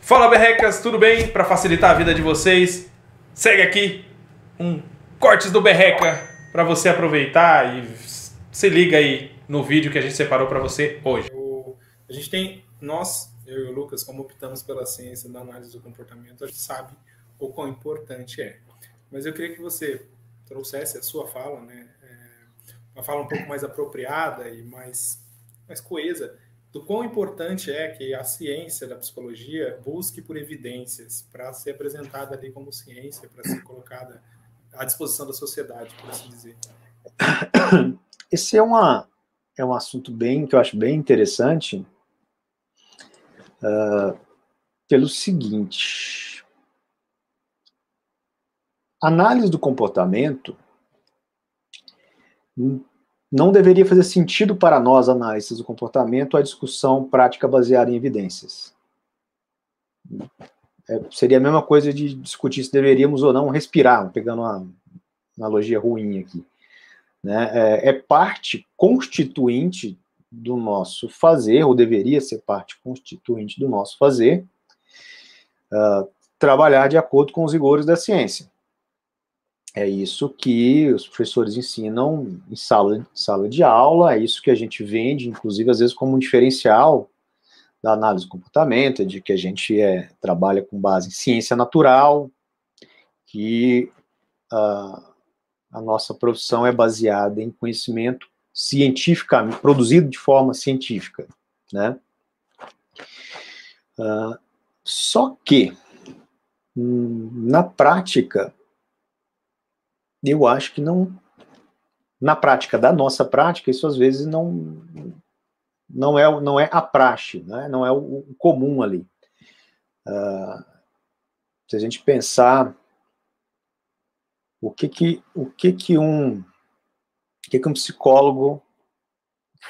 Fala, berrecas, tudo bem? Para facilitar a vida de vocês, segue aqui um Cortes do Berreca para você aproveitar e se liga aí no vídeo que a gente separou para você hoje. A gente tem, eu e o Lucas, como optamos pela ciência da análise do comportamento, a gente sabe o quão importante é. Mas eu queria que você trouxesse a sua fala, né? Uma fala um pouco mais apropriada e mais coesa, do quão importante é que a ciência da psicologia busque por evidências para ser apresentada ali como ciência, para ser colocada à disposição da sociedade, por assim dizer. Esse é um assunto que eu acho bem interessante, pelo seguinte: análise do comportamento não deveria fazer sentido para nós, analistas do comportamento, a discussão prática baseada em evidências. Seria a mesma coisa de discutir se deveríamos ou não respirar, pegando uma analogia ruim aqui. Né? É parte constituinte do nosso fazer, ou deveria ser parte constituinte do nosso fazer, trabalhar de acordo com os rigores da ciência. É isso que os professores ensinam em sala de aula, é isso que a gente vende, inclusive, às vezes, como um diferencial da análise do comportamento, é de que a gente trabalha com base em ciência natural, que a nossa profissão é baseada em conhecimento cientificamente, produzido de forma científica, né? Só que, na prática, eu acho que não, na prática da nossa prática, isso às vezes não é a praxe, né? Não é o comum ali. Se a gente pensar o que um psicólogo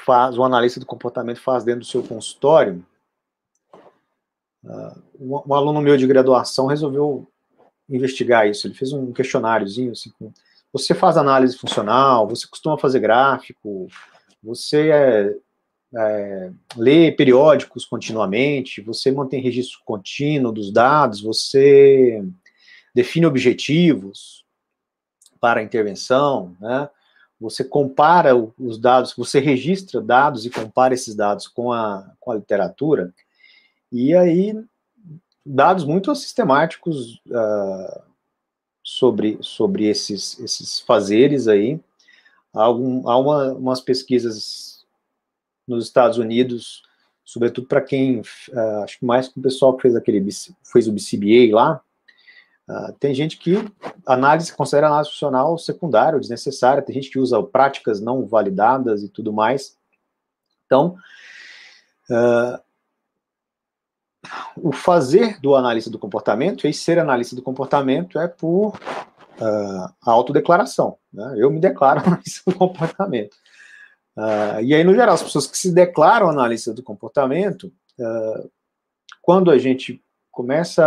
faz, um analista do comportamento faz dentro do seu consultório, um aluno meu de graduação resolveu investigar isso. Ele fez um questionáriozinho assim, você faz análise funcional, você costuma fazer gráfico, você lê periódicos continuamente, você mantém registro contínuo dos dados, você define objetivos para a intervenção, né? Você compara os dados, você registra dados e compara esses dados com a literatura, e aí dados muito sistemáticos sobre esses fazeres aí. Há umas pesquisas nos Estados Unidos, sobretudo para quem, acho que mais com o pessoal que fez o BCBA lá, tem gente que considera análise funcional secundária, desnecessária, tem gente que usa práticas não validadas e tudo mais. Então, o fazer do analista do comportamento, e ser analista do comportamento, é por autodeclaração, né? Eu me declaro analista do comportamento. E aí, no geral, as pessoas que se declaram analista do comportamento, quando a gente começa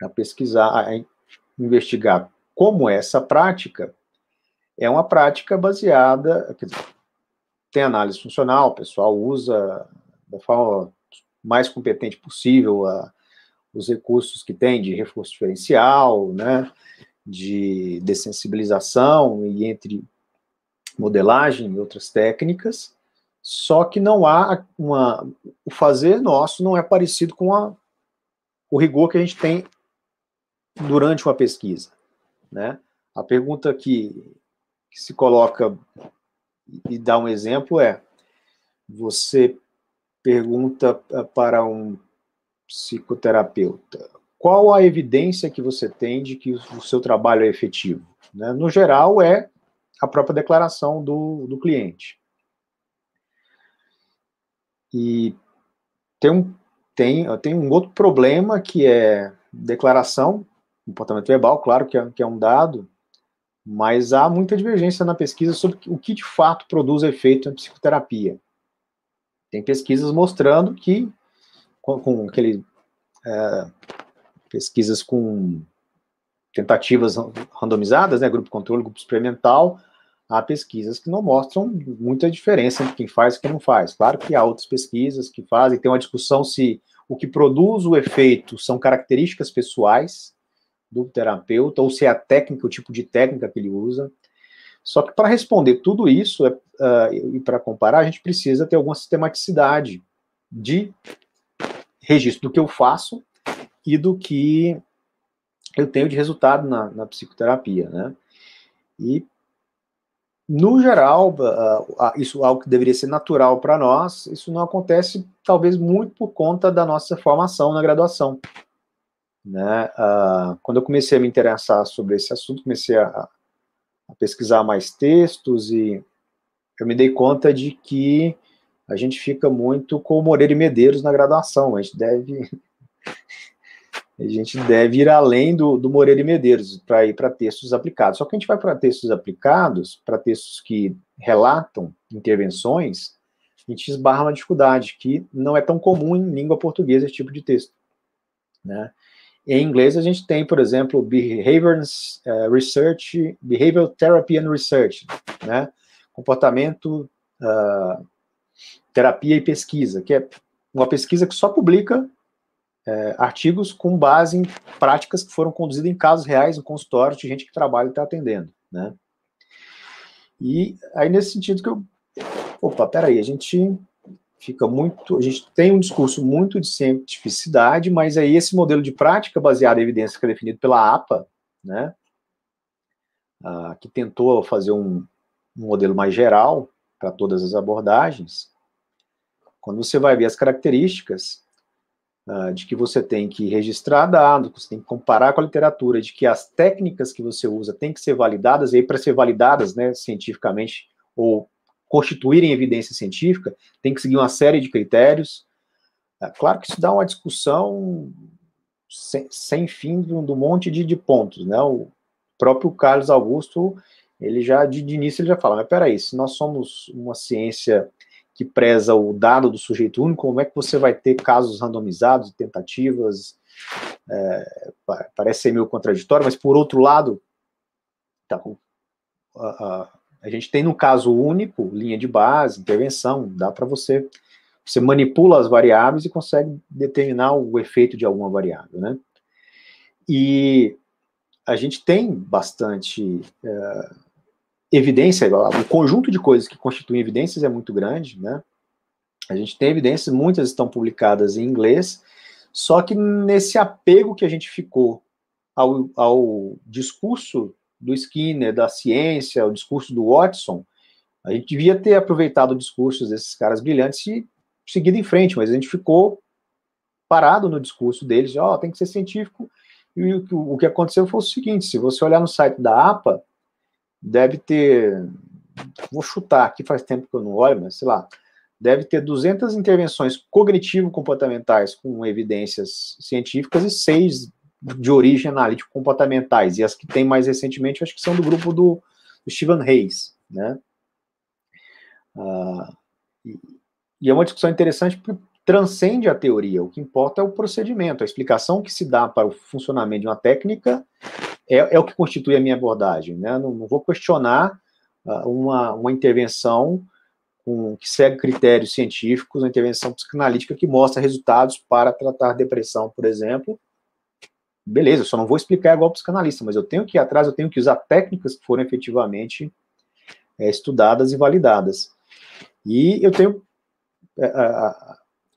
a pesquisar, a investigar como é essa prática, é uma prática baseada, quer dizer, tem análise funcional, o pessoal usa da forma mais competente possível os recursos que tem de reforço diferencial, né, de dessensibilização, e entre modelagem e outras técnicas, só que não há o fazer nosso não é parecido com o rigor que a gente tem durante uma pesquisa, né? A pergunta que se coloca e dá um exemplo você pergunta para um psicoterapeuta: qual a evidência que você tem de que o seu trabalho é efetivo? Né? No geral, é a própria declaração do cliente. E tem um outro problema, que é declaração, comportamento verbal, claro que é um dado, mas há muita divergência na pesquisa sobre o que de fato produz efeito na psicoterapia. Tem pesquisas mostrando que, pesquisas com tentativas randomizadas, né, grupo controle, grupo experimental, há pesquisas que não mostram muita diferença entre quem faz e quem não faz. Claro que há outras pesquisas que fazem, tem uma discussão se o que produz o efeito são características pessoais do terapeuta, ou se é a técnica, o tipo de técnica que ele usa. Só que para responder tudo isso e para comparar, a gente precisa ter alguma sistematicidade de registro do que eu faço e do que eu tenho de resultado na psicoterapia, né? E, no geral, isso é algo que deveria ser natural para nós, isso não acontece, talvez, muito por conta da nossa formação na graduação, né? Quando eu comecei a me interessar sobre esse assunto, comecei a pesquisar mais textos e eu me dei conta de que a gente fica muito com o Moreira e Medeiros na graduação, a gente deve ir além do Moreira e Medeiros para ir para textos aplicados. Só que a gente vai para textos aplicados, para textos que relatam intervenções, a gente esbarra uma dificuldade que não é tão comum em língua portuguesa esse tipo de texto, né? Em inglês a gente tem, por exemplo, Behavioral Therapy and Research, né? Comportamento, terapia e pesquisa, que é uma pesquisa que só publica artigos com base em práticas que foram conduzidas em casos reais, em consultório de gente que trabalha e está atendendo, né? E aí, nesse sentido que peraí, a gente tem um discurso muito de cientificidade, mas aí esse modelo de prática baseada em evidência que é definido pela APA, né, que tentou fazer um modelo mais geral para todas as abordagens, quando você vai ver as características de que você tem que registrar dados, que você tem que comparar com a literatura, de que as técnicas que você usa têm que ser validadas, e aí para ser validadas, né, cientificamente, ou constituírem evidência científica, tem que seguir uma série de critérios. Claro que isso dá uma discussão sem fim do monte de pontos, né? O próprio Carlos Augusto, ele já, de início, ele já fala, mas peraí, se nós somos uma ciência que preza o dado do sujeito único, como é que você vai ter casos randomizados, tentativas, parece ser meio contraditório, mas por outro lado, a gente tem no caso único, linha de base, intervenção, dá para você manipula as variáveis e consegue determinar o efeito de alguma variável, né? E a gente tem bastante evidência, o conjunto de coisas que constituem evidências é muito grande, né? A gente tem evidências, muitas estão publicadas em inglês, só que nesse apego que a gente ficou ao discurso do Skinner, da ciência, o discurso do Watson, a gente devia ter aproveitado o discurso desses caras brilhantes e seguido em frente, mas a gente ficou parado no discurso deles, tem que ser científico, e o que aconteceu foi o seguinte, se você olhar no site da APA, deve ter, vou chutar, aqui faz tempo que eu não olho, mas sei lá, deve ter 200 intervenções cognitivo-comportamentais com evidências científicas e 6 de origem analítico-comportamentais, e as que tem mais recentemente, acho que são do grupo do Stephen Hayes, né? E é uma discussão interessante porque transcende a teoria, o que importa é o procedimento, a explicação que se dá para o funcionamento de uma técnica é o que constitui a minha abordagem, né? Não vou questionar uma intervenção que segue critérios científicos, uma intervenção psicanalítica que mostra resultados para tratar depressão, por exemplo. Beleza, eu só não vou explicar igual psicanalista, mas eu tenho que ir atrás, eu tenho que usar técnicas que foram efetivamente estudadas e validadas. E eu tenho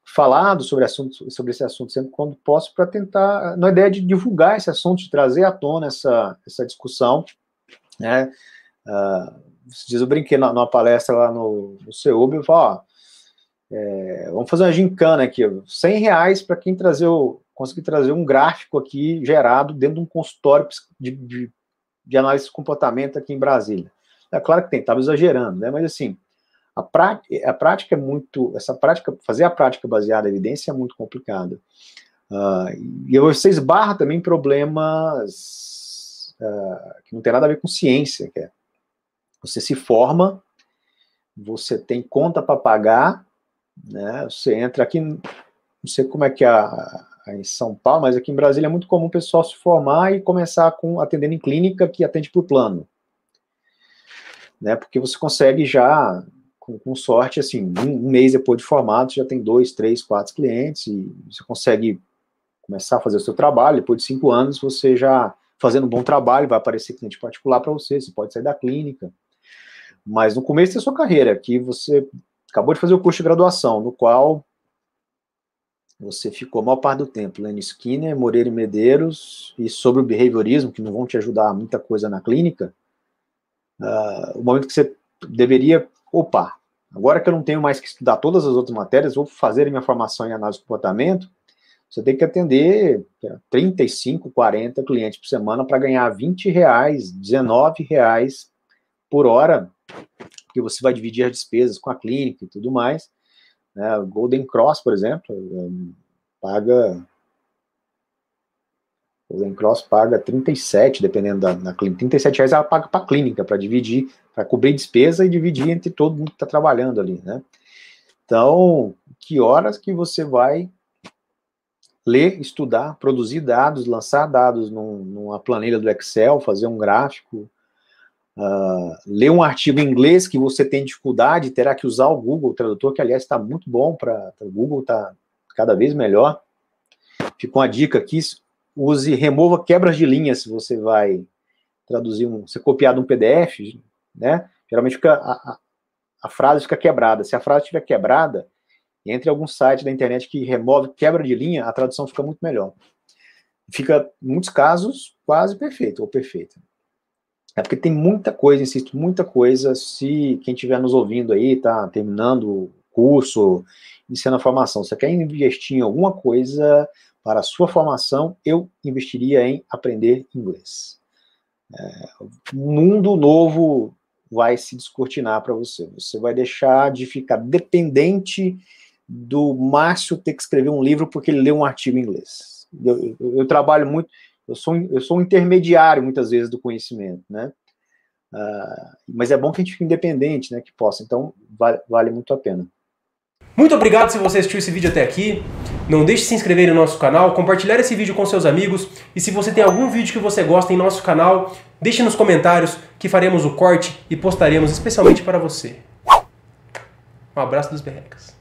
falado sobre esse assunto sempre quando posso, para tentar, na ideia de divulgar esse assunto, de trazer à tona essa discussão, né? Esses dias eu brinquei numa palestra lá no CEUB, eu falo, vamos fazer uma gincana aqui, R$100 para quem conseguir trazer um gráfico aqui gerado dentro de um consultório de análise de comportamento aqui em Brasília. É claro que tem, estava exagerando, né? Mas assim, a prática é muito, fazer a prática baseada em evidência é muito complicada. E você esbarra também em problemas que não tem nada a ver com ciência, que é você se forma, você tem conta para pagar, né? Você entra aqui, não sei como é que é em São Paulo, mas aqui em Brasília é muito comum o pessoal se formar e começar atendendo em clínica que atende por plano, né? Porque você consegue já com sorte, assim, um mês depois de formado, você já tem 2, 3, 4 clientes e você consegue começar a fazer o seu trabalho. Depois de 5 anos, você já fazendo um bom trabalho, vai aparecer cliente particular para você, você pode sair da clínica. Mas no começo da sua carreira, que você acabou de fazer o curso de graduação, no qual você ficou a maior parte do tempo lendo Skinner, Moreira e Medeiros, e sobre o behaviorismo, que não vão te ajudar muita coisa na clínica, o momento que você deveria, opa, agora que eu não tenho mais que estudar todas as outras matérias, vou fazer a minha formação em análise do comportamento, você tem que atender 35, 40 clientes por semana para ganhar R$20, R$19 por hora, porque você vai dividir as despesas com a clínica e tudo mais. Né? O Golden Cross, por exemplo, paga 37, dependendo da clínica. R$37 ela paga para a clínica, para dividir, para cobrir despesa e dividir entre todo mundo que está trabalhando ali, né? Então, que horas que você vai ler, estudar, produzir dados, lançar dados numa planilha do Excel, fazer um gráfico, ler um artigo em inglês que você tem dificuldade, terá que usar o Google Tradutor, que aliás está muito bom, o Google está cada vez melhor. Fica uma dica aqui, remova quebras de linha se você vai traduzir, você copiar de um PDF, né? Geralmente a frase fica quebrada. Se a frase estiver quebrada, entre algum site da internet que remove quebra de linha, a tradução fica muito melhor. Fica, em muitos casos, quase perfeito, ou perfeita. É porque tem muita coisa, insisto, muita coisa, se quem estiver nos ouvindo aí, tá terminando o curso, iniciando a formação, você quer investir em alguma coisa para a sua formação, eu investiria em aprender inglês. Um mundo novo vai se descortinar para você. Você vai deixar de ficar dependente do Márcio ter que escrever um livro porque ele leu um artigo em inglês. Eu trabalho muito, eu sou um intermediário, muitas vezes, do conhecimento, né? Mas é bom que a gente fique independente, né? Que possa, então vale muito a pena. Muito obrigado se você assistiu esse vídeo até aqui. Não deixe de se inscrever no nosso canal, compartilhar esse vídeo com seus amigos. E se você tem algum vídeo que você gosta em nosso canal, deixe nos comentários que faremos o corte e postaremos especialmente para você. Um abraço dos Berrecas.